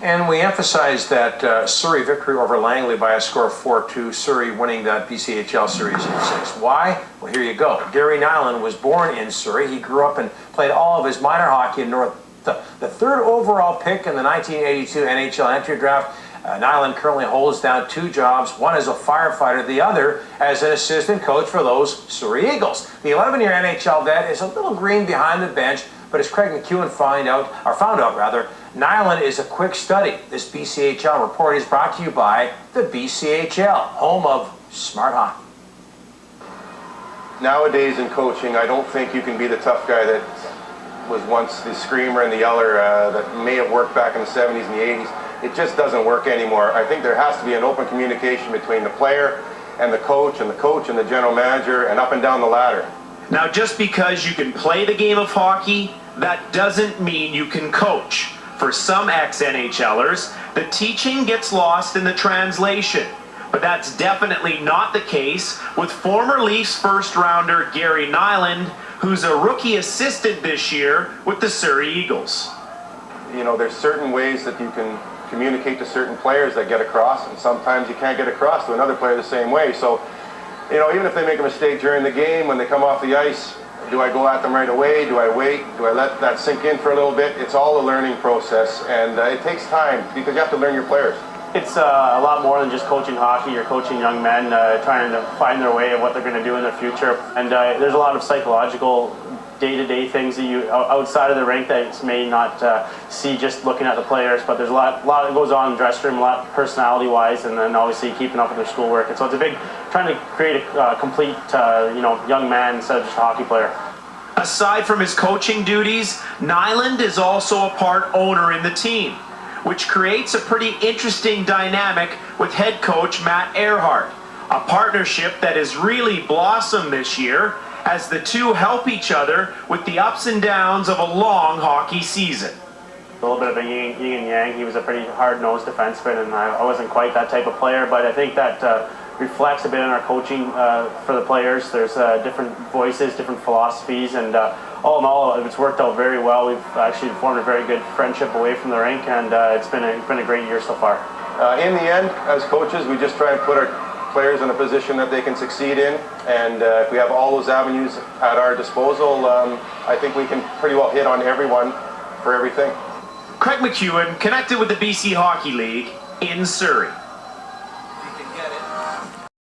And we emphasized that Surrey victory over Langley by a score of 4-2, Surrey winning that BCHL series in 6. Why? Well, here you go. Gary Nylund was born in Surrey. He grew up and played all of his minor hockey in North. The third overall pick in the 1982 NHL entry draft. Nylund currently holds down 2 jobs, one as a firefighter, the other as an assistant coach for those Surrey Eagles. The 11-year NHL vet is a little green behind the bench, but as Craig McEwan found out, Nylund is a quick study. This BCHL report is brought to you by the BCHL, home of smart hockey. Nowadays in coaching, I don't think you can be the tough guy that was once the screamer and the yeller that may have worked back in the 70s and the 80s. It just doesn't work anymore. I think there has to be an open communication between the player and the coach and the general manager and up and down the ladder. Now, just because you can play the game of hockey, that doesn't mean you can coach. For some ex-NHLers, the teaching gets lost in the translation. But that's definitely not the case with former Leafs first-rounder Gary Nylund, who's a rookie assistant this year with the Surrey Eagles. You know, there's certain ways that you can communicate to certain players that get across, and sometimes you can't get across to another player the same way. So, you know, even if they make a mistake during the game, when they come off the ice, do I go at them right away? Do I wait? Do I let that sink in for a little bit? It's all a learning process, and it takes time because you have to learn your players. It's a lot more than just coaching hockey. You're coaching young men, trying to find their way and what they're going to do in their future. And there's a lot of psychological day-to-day things that you outside of the rink that you may not see just looking at the players, but there's a lot that goes on in the dressing room, a lot personality-wise, and then obviously keeping up with their schoolwork. And so it's a big, trying to create a complete, young man instead of just a hockey player. Aside from his coaching duties, Nylund is also a part owner in the team, which creates a pretty interesting dynamic with head coach Matt Erhart, a partnership that has really blossomed this year as the two help each other with the ups and downs of a long hockey season. A little bit of a yin and yang. He was a pretty hard-nosed defenseman, and I wasn't quite that type of player, but I think that reflects a bit in our coaching for the players. There's different voices, different philosophies, and all in all, it's worked out very well. We've actually formed a very good friendship away from the rink, and it's been a great year so far. In the end, as coaches, we just try and put our players in a position that they can succeed in, and if we have all those avenues at our disposal, I think we can pretty well hit on everyone for everything. Craig McEwan connected with the BC Hockey League in Surrey.